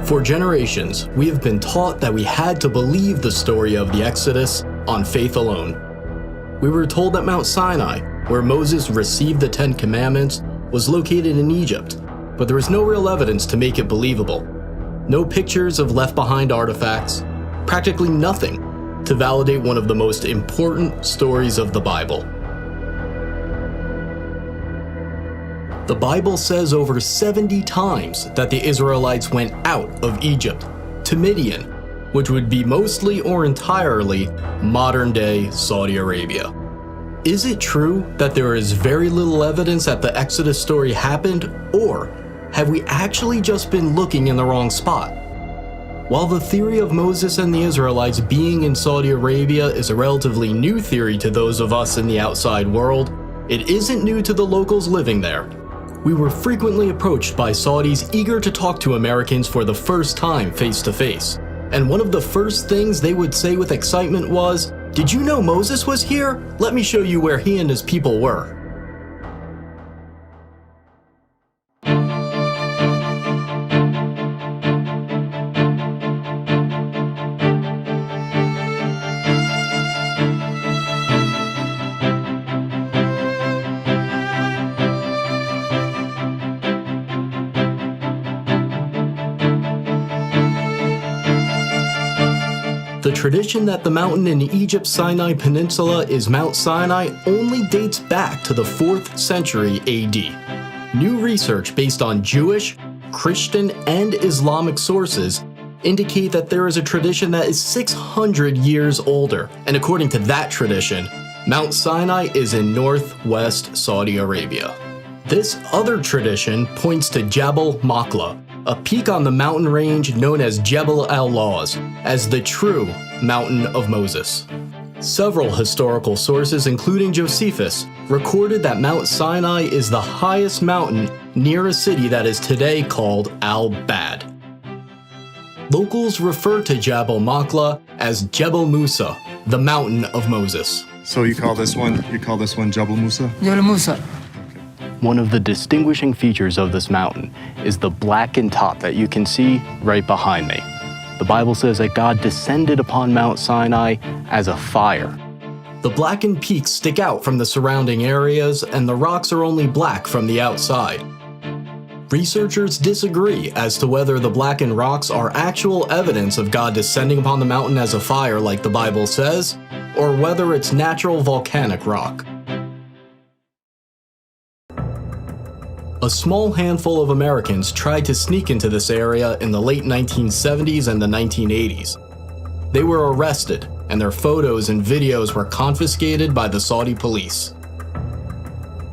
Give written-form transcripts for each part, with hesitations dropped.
For generations, we have been taught that we had to believe the story of the Exodus on faith alone. We were told that Mount Sinai, where Moses received the Ten Commandments, was located in Egypt, but there was no real evidence to make it believable. No pictures of left-behind artifacts, practically nothing to validate one of the most important stories of the Bible. The Bible says over 70 times that the Israelites went out of Egypt to Midian, which would be mostly or entirely modern-day Saudi Arabia. Is it true that there is very little evidence that the Exodus story happened, or have we actually just been looking in the wrong spot? While the theory of Moses and the Israelites being in Saudi Arabia is a relatively new theory to those of us in the outside world, it isn't new to the locals living there. We were frequently approached by Saudis eager to talk to Americans for the first time face to face. And one of the first things they would say with excitement was, "Did you know Moses was here? Let me show you where he and his people were." The tradition that the mountain in Egypt's Sinai Peninsula is Mount Sinai only dates back to the 4th century AD. New research based on Jewish, Christian, and Islamic sources indicate that there is a tradition that is 600 years older, and according to that tradition, Mount Sinai is in northwest Saudi Arabia. This other tradition points to Jabal Makla, a peak on the mountain range known as Jebel al-Lawz, as the true Mountain of Moses. Several historical sources, including Josephus, recorded that Mount Sinai is the highest mountain near a city that is today called Al-Bad. Locals refer to Jabal Makla as Jebel Musa, the Mountain of Moses. So you call this one Jebel Musa? Jebel Musa. One of the distinguishing features of this mountain is the blackened top that you can see right behind me. The Bible says that God descended upon Mount Sinai as a fire. The blackened peaks stick out from the surrounding areas, and the rocks are only black from the outside. Researchers disagree as to whether the blackened rocks are actual evidence of God descending upon the mountain as a fire like the Bible says, or whether it's natural volcanic rock. A small handful of Americans tried to sneak into this area in the late 1970s and the 1980s. They were arrested, and their photos and videos were confiscated by the Saudi police.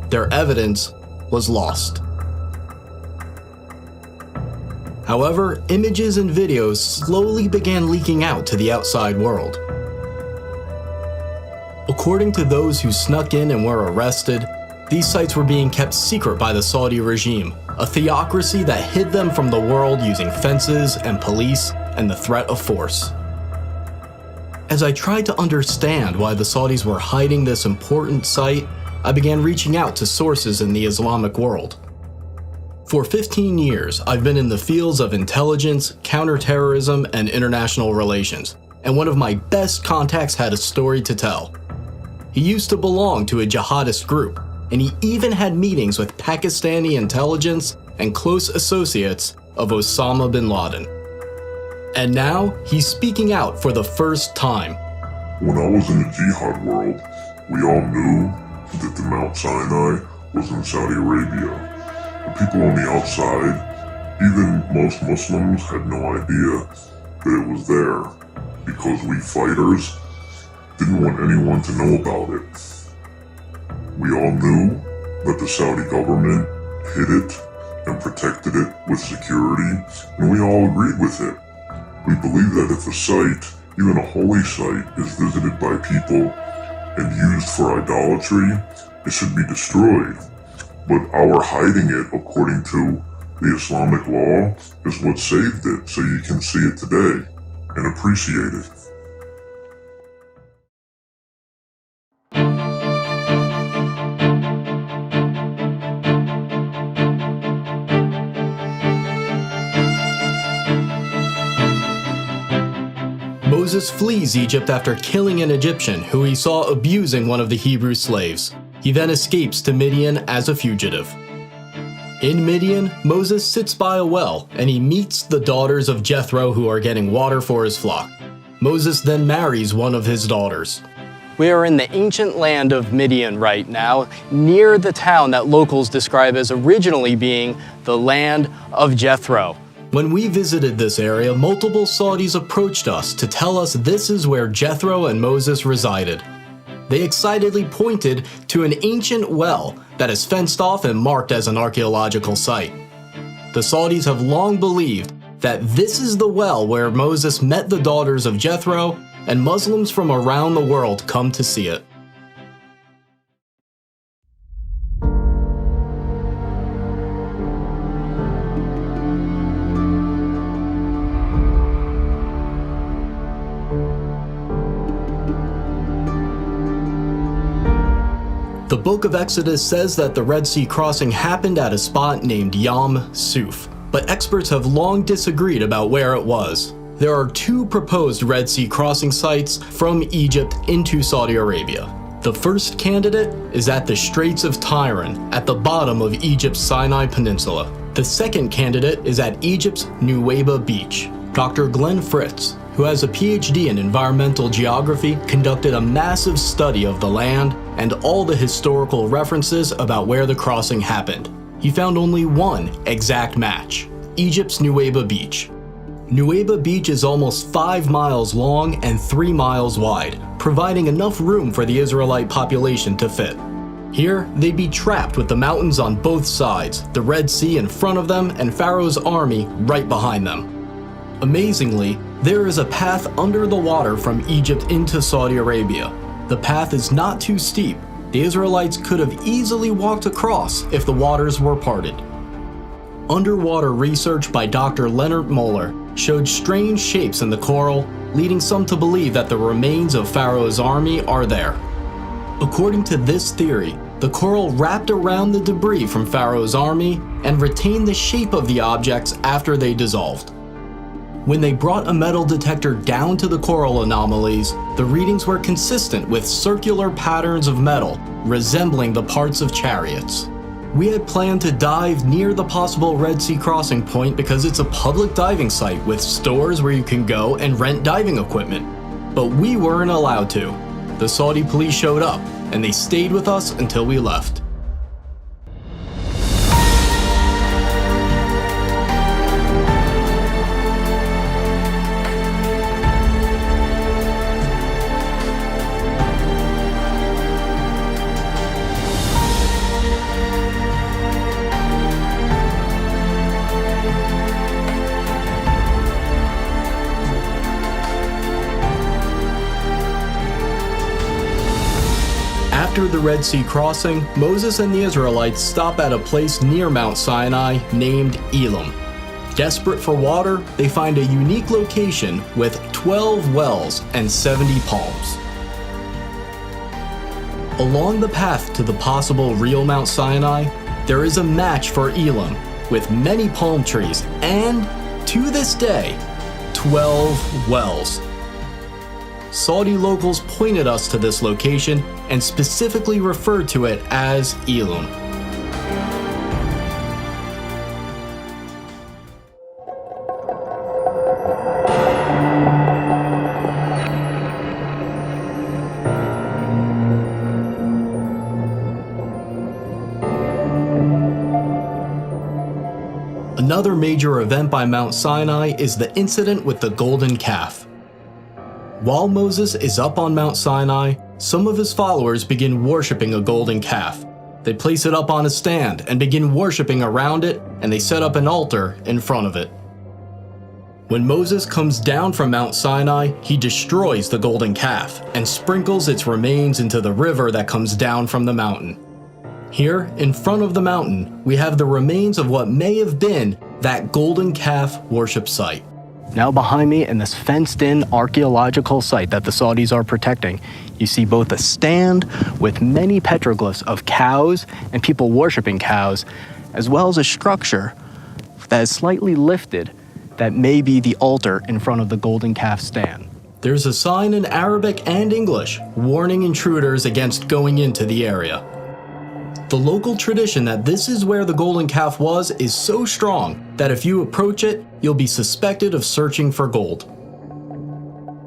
Their evidence was lost. However, images and videos slowly began leaking out to the outside world. According to those who snuck in and were arrested, these sites were being kept secret by the Saudi regime, a theocracy that hid them from the world using fences and police and the threat of force. As I tried to understand why the Saudis were hiding this important site, I began reaching out to sources in the Islamic world. For 15 years, I've been in the fields of intelligence, counterterrorism, and international relations, and one of my best contacts had a story to tell. He used to belong to a jihadist group, and he even had meetings with Pakistani intelligence and close associates of Osama bin Laden. And now, he's speaking out for the first time. When I was in the jihad world, we all knew that the Mount Sinai was in Saudi Arabia. The people on the outside, even most Muslims, had no idea that it was there, because we fighters didn't want anyone to know about it. We all knew that the Saudi government hid it and protected it with security, and we all agreed with it. We believe that if a site, even a holy site, is visited by people and used for idolatry, it should be destroyed. But our hiding it, according to the Islamic law, is what saved it, so you can see it today and appreciate it. Moses flees Egypt after killing an Egyptian who he saw abusing one of the Hebrew slaves. He then escapes to Midian as a fugitive. In Midian, Moses sits by a well and he meets the daughters of Jethro who are getting water for his flock. Moses then marries one of his daughters. We are in the ancient land of Midian right now, near the town that locals describe as originally being the land of Jethro. When we visited this area, multiple Saudis approached us to tell us this is where Jethro and Moses resided. They excitedly pointed to an ancient well that is fenced off and marked as an archaeological site. The Saudis have long believed that this is the well where Moses met the daughters of Jethro, and Muslims from around the world come to see it. The book of Exodus says that the Red Sea crossing happened at a spot named Yam Suf, but experts have long disagreed about where it was. There are two proposed Red Sea crossing sites from Egypt into Saudi Arabia. The first candidate is at the Straits of Tiran, at the bottom of Egypt's Sinai Peninsula. The second candidate is at Egypt's Nuweiba Beach. Dr. Glenn Fritz, who has a PhD in environmental geography, conducted a massive study of the land and all the historical references about where the crossing happened. He found only one exact match: Egypt's Nuweiba Beach. Nuweiba Beach is almost 5 miles long and 3 miles wide, providing enough room for the Israelite population to fit. Here, they'd be trapped with the mountains on both sides, the Red Sea in front of them, and Pharaoh's army right behind them. Amazingly, there is a path under the water from Egypt into Saudi Arabia. The path is not too steep. The Israelites could have easily walked across if the waters were parted. Underwater research by Dr. Leonard Moeller showed strange shapes in the coral, leading some to believe that the remains of Pharaoh's army are there. According to this theory, the coral wrapped around the debris from Pharaoh's army and retained the shape of the objects after they dissolved. When they brought a metal detector down to the coral anomalies, the readings were consistent with circular patterns of metal resembling the parts of chariots. We had planned to dive near the possible Red Sea crossing point because it's a public diving site with stores where you can go and rent diving equipment. But we weren't allowed to. The Saudi police showed up, and they stayed with us until we left. After the Red Sea crossing, Moses and the Israelites stop at a place near Mount Sinai named Elim. Desperate for water, they find a unique location with 12 wells and 70 palms. Along the path to the possible real Mount Sinai, there is a match for Elim with many palm trees and, to this day, 12 wells. Saudi locals pointed us to this location and specifically referred to it as Elim. Another major event by Mount Sinai is the incident with the golden calf. While Moses is up on Mount Sinai, some of his followers begin worshiping a golden calf. They place it up on a stand and begin worshiping around it, and they set up an altar in front of it. When Moses comes down from Mount Sinai, he destroys the golden calf and sprinkles its remains into the river that comes down from the mountain. Here, in front of the mountain, we have the remains of what may have been that golden calf worship site. Now behind me, in this fenced-in archaeological site that the Saudis are protecting, you see both a stand with many petroglyphs of cows and people worshiping cows, as well as a structure that is slightly lifted that may be the altar in front of the golden calf stand. There's a sign in Arabic and English warning intruders against going into the area. The local tradition that this is where the golden calf was is so strong that if you approach it, you'll be suspected of searching for gold.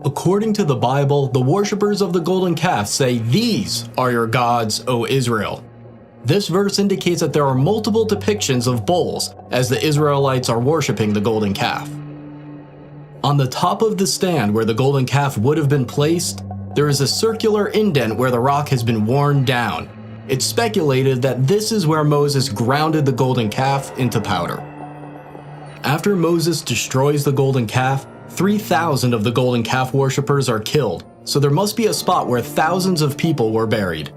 According to the Bible, the worshippers of the golden calf say, "These are your gods, O Israel." This verse indicates that there are multiple depictions of bulls as the Israelites are worshiping the golden calf. On the top of the stand where the golden calf would have been placed, there is a circular indent where the rock has been worn down. It's speculated that this is where Moses grounded the golden calf into powder. After Moses destroys the golden calf, 3,000 of the golden calf worshippers are killed, so there must be a spot where thousands of people were buried.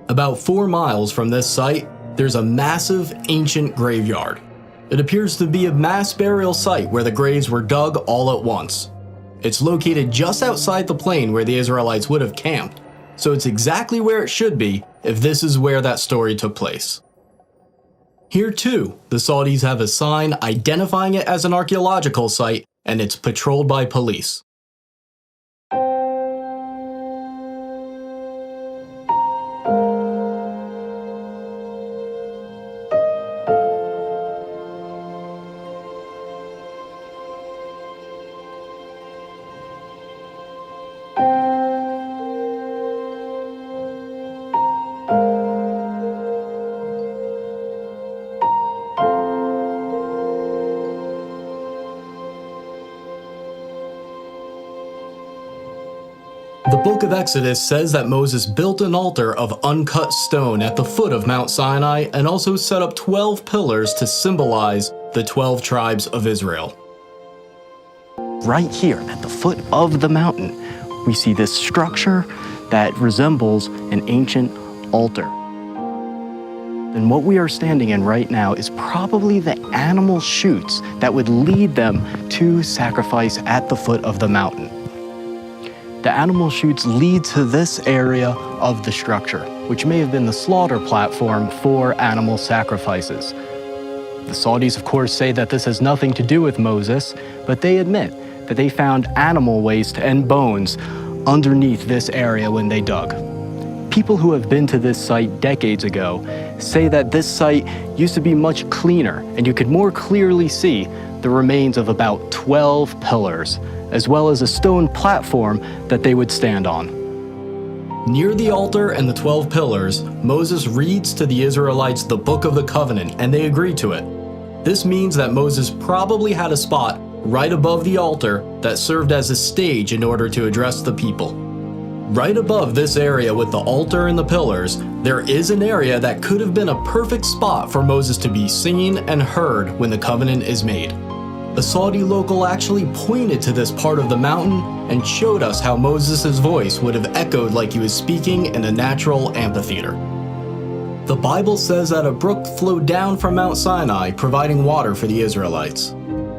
About 4 miles from this site, there's a massive ancient graveyard. It appears to be a mass burial site where the graves were dug all at once. It's located just outside the plain where the Israelites would have camped, so it's exactly where it should be if this is where that story took place. Here too, the Saudis have a sign identifying it as an archaeological site, and it's patrolled by police. The book of Exodus says that Moses built an altar of uncut stone at the foot of Mount Sinai and also set up 12 pillars to symbolize the 12 tribes of Israel. Right here at the foot of the mountain, we see this structure that resembles an ancient altar. And what we are standing in right now is probably the animal chutes that would lead them to sacrifice at the foot of the mountain. The animal chutes lead to this area of the structure, which may have been the slaughter platform for animal sacrifices. The Saudis, of course, say that this has nothing to do with Moses, but they admit that they found animal waste and bones underneath this area when they dug. People who have been to this site decades ago say that this site used to be much cleaner, and you could more clearly see the remains of about 12 pillars, as well as a stone platform that they would stand on. Near the altar and the 12 pillars, Moses reads to the Israelites the Book of the Covenant, and they agree to it. This means that Moses probably had a spot right above the altar that served as a stage in order to address the people. Right above this area with the altar and the pillars, there is an area that could have been a perfect spot for Moses to be seen and heard when the covenant is made. A Saudi local actually pointed to this part of the mountain and showed us how Moses' voice would have echoed like he was speaking in a natural amphitheater. The Bible says that a brook flowed down from Mount Sinai, providing water for the Israelites.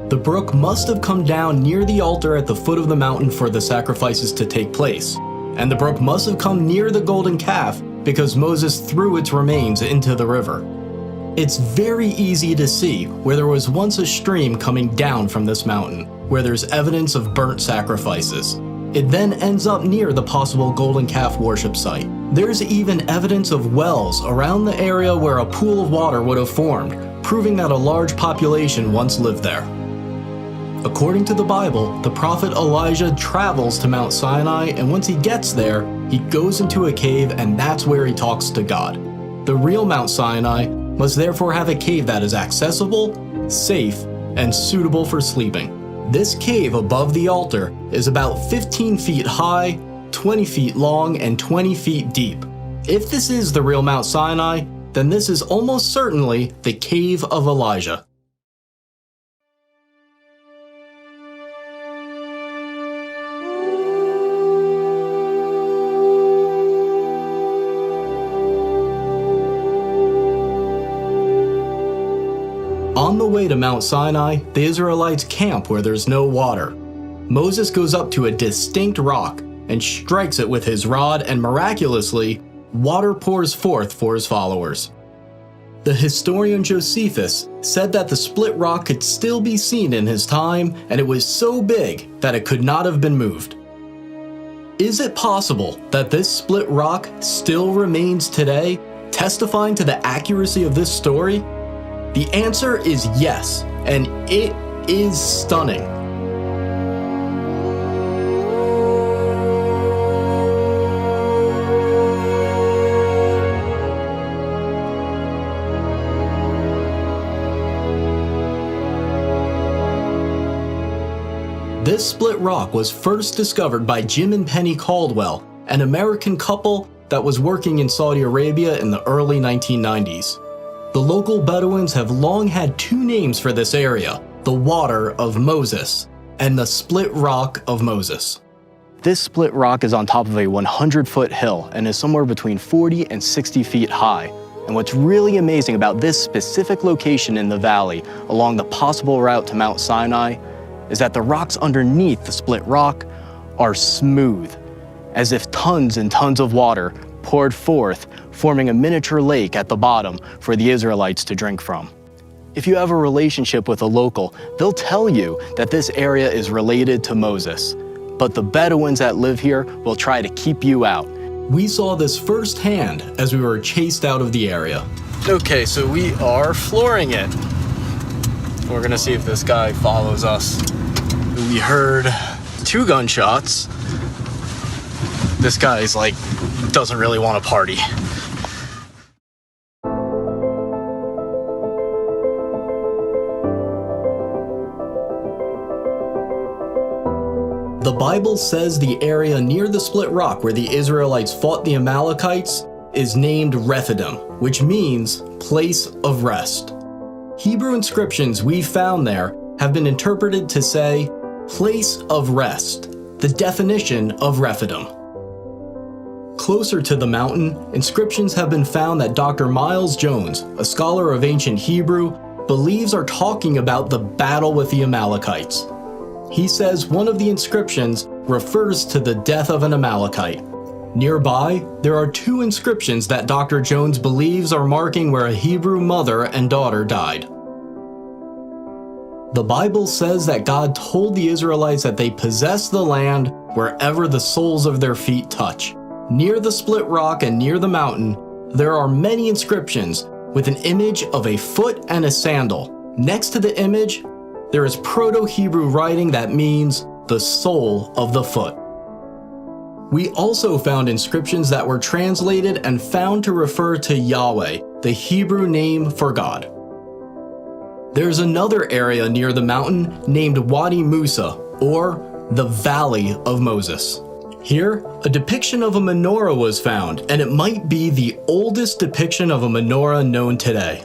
The brook must have come down near the altar at the foot of the mountain for the sacrifices to take place, and the brook must have come near the golden calf because Moses threw its remains into the river. It's very easy to see where there was once a stream coming down from this mountain, where there's evidence of burnt sacrifices. It then ends up near the possible golden calf worship site. There's even evidence of wells around the area where a pool of water would have formed, proving that a large population once lived there. According to the Bible, the prophet Elijah travels to Mount Sinai, and once he gets there, he goes into a cave, and that's where he talks to God. The real Mount Sinai must therefore have a cave that is accessible, safe, and suitable for sleeping. This cave above the altar is about 15 feet high, 20 feet long, and 20 feet deep. If this is the real Mount Sinai, then this is almost certainly the Cave of Elijah. On the way to Mount Sinai, the Israelites camp where there's no water. Moses goes up to a distinct rock and strikes it with his rod, and miraculously, water pours forth for his followers. The historian Josephus said that the split rock could still be seen in his time, and it was so big that it could not have been moved. Is it possible that this split rock still remains today, testifying to the accuracy of this story? The answer is yes, and it is stunning. This split rock was first discovered by Jim and Penny Caldwell, an American couple that was working in Saudi Arabia in the early 1990s. The local Bedouins have long had two names for this area, the Water of Moses and the Split Rock of Moses. This split rock is on top of a 100-foot hill and is somewhere between 40 and 60 feet high. And what's really amazing about this specific location in the valley along the possible route to Mount Sinai is that the rocks underneath the split rock are smooth, as if tons and tons of water poured forth, forming a miniature lake at the bottom for the Israelites to drink from. If you have a relationship with a local, they'll tell you that this area is related to Moses, but the Bedouins that live here will try to keep you out. We saw this firsthand as we were chased out of the area. Okay, so we are flooring it. We're gonna see if this guy follows us. We heard 2 gunshots. This guy's like, doesn't really want to party. The Bible says the area near the split rock where the Israelites fought the Amalekites is named Rephidim, which means place of rest. Hebrew inscriptions we found there have been interpreted to say place of rest, the definition of Rephidim. Closer to the mountain, inscriptions have been found that Dr. Miles Jones, a scholar of ancient Hebrew, believes are talking about the battle with the Amalekites. He says one of the inscriptions refers to the death of an Amalekite. Nearby, there are 2 inscriptions that Dr. Jones believes are marking where a Hebrew mother and daughter died. The Bible says that God told the Israelites that they possess the land wherever the soles of their feet touch. Near the split rock and near the mountain, there are many inscriptions with an image of a foot and a sandal. Next to the image, there is Proto-Hebrew writing that means the sole of the foot. We also found inscriptions that were translated and found to refer to Yahweh, the Hebrew name for God. There's another area near the mountain named Wadi Musa, or the Valley of Moses. Here, a depiction of a menorah was found, and it might be the oldest depiction of a menorah known today.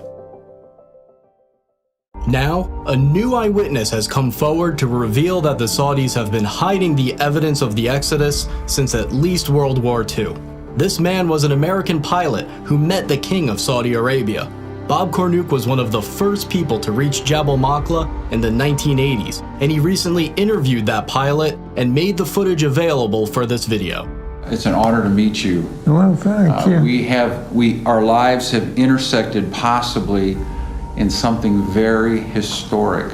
Now, a new eyewitness has come forward to reveal that the Saudis have been hiding the evidence of the Exodus since at least World War II. This man was an American pilot who met the king of Saudi Arabia. Bob Cornuke was one of the first people to reach Jabal Maqla in the 1980s, and he recently interviewed that pilot and made the footage available for this video. It's an honor to meet you. Well, thank you. Our lives have intersected possibly in something very historic,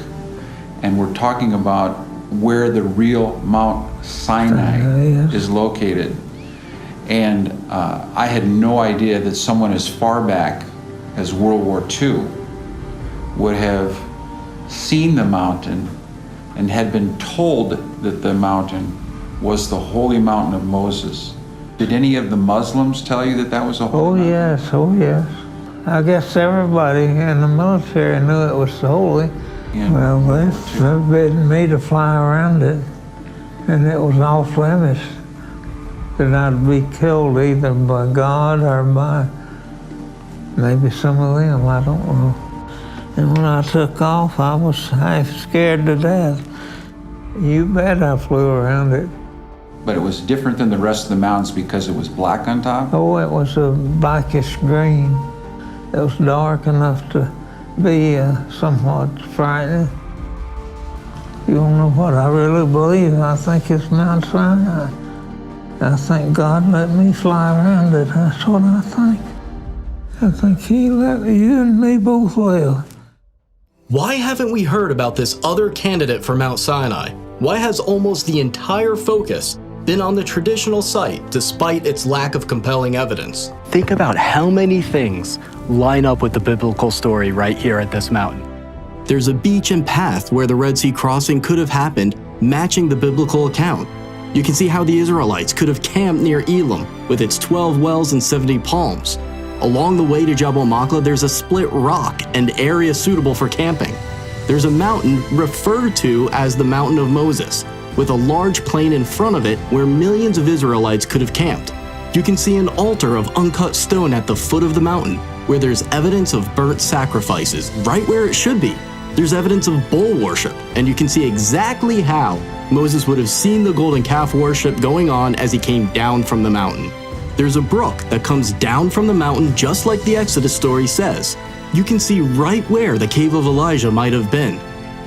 and we're talking about where the real Mount Sinai is located. And I had no idea that someone as far back as World War II would have seen the mountain and had been told that the mountain was the holy mountain of Moses. Did any of the Muslims tell you that that was a holy mountain? Oh yes. I guess everybody in the military knew it was holy. Yeah. Well, they forbidden me to fly around it, and it was off limits that I'd be killed either by God or by maybe some of them, I don't know. And when I took off, I was half scared to death. You bet I flew around it. But it was different than the rest of the mountains because it was black on top? Oh, it was a blackish green. It was dark enough to be somewhat frightening. You don't know what I really believe. I think it's Mount Sinai. I think God let me fly around it. That's what I think. I think He let you and me both live. Why haven't we heard about this other candidate for Mount Sinai? Why has almost the entire focus been on the traditional site despite its lack of compelling evidence. Think about how many things line up with the biblical story right here at this mountain. There's a beach and path where the Red Sea crossing could have happened, matching the biblical account. You can see how the Israelites could have camped near Elim with its 12 wells and 70 palms. Along the way to Jabal Makla, there's a split rock and area suitable for camping. There's a mountain referred to as the Mountain of Moses, with a large plain in front of it where millions of Israelites could have camped. You can see an altar of uncut stone at the foot of the mountain, where there's evidence of burnt sacrifices, right where it should be. There's evidence of bull worship, and you can see exactly how Moses would have seen the golden calf worship going on as he came down from the mountain. There's a brook that comes down from the mountain just like the Exodus story says. You can see right where the cave of Elijah might have been.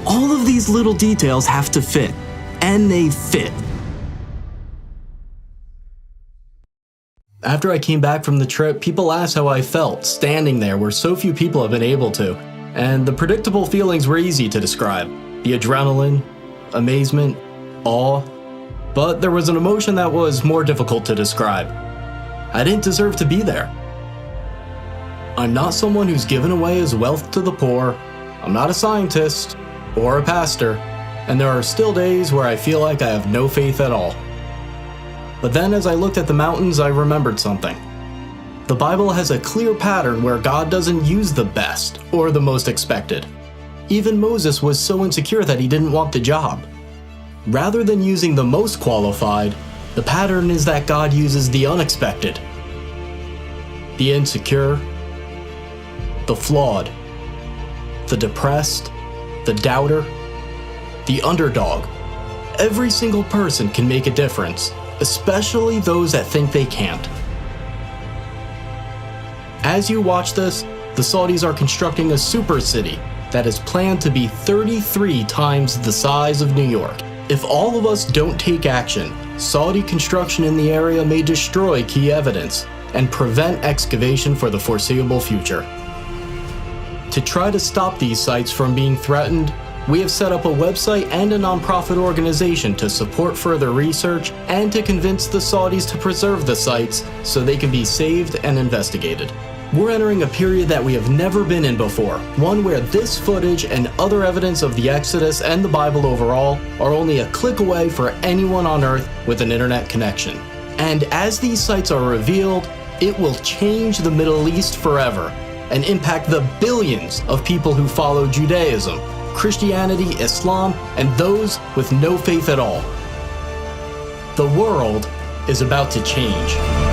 All of these little details have to fit, and they fit. After I came back from the trip, people asked how I felt standing there where so few people have been able to, and the predictable feelings were easy to describe. The adrenaline, amazement, awe, but there was an emotion that was more difficult to describe. I didn't deserve to be there. I'm not someone who's given away his wealth to the poor, I'm not a scientist or a pastor, and there are still days where I feel like I have no faith at all. But then as I looked at the mountains, I remembered something. The Bible has a clear pattern where God doesn't use the best or the most expected. Even Moses was so insecure that he didn't want the job. Rather than using the most qualified, the pattern is that God uses the unexpected, the insecure, the flawed, the depressed, the doubter, the underdog. Every single person can make a difference, especially those that think they can't. As you watch this, the Saudis are constructing a super city that is planned to be 33 times the size of New York. If all of us don't take action, Saudi construction in the area may destroy key evidence and prevent excavation for the foreseeable future. To try to stop these sites from being threatened, we have set up a website and a nonprofit organization to support further research and to convince the Saudis to preserve the sites so they can be saved and investigated. We're entering a period that we have never been in before, one where this footage and other evidence of the Exodus and the Bible overall are only a click away for anyone on Earth with an internet connection. And as these sites are revealed, it will change the Middle East forever and impact the billions of people who follow Judaism, Christianity, Islam, and those with no faith at all. The world is about to change.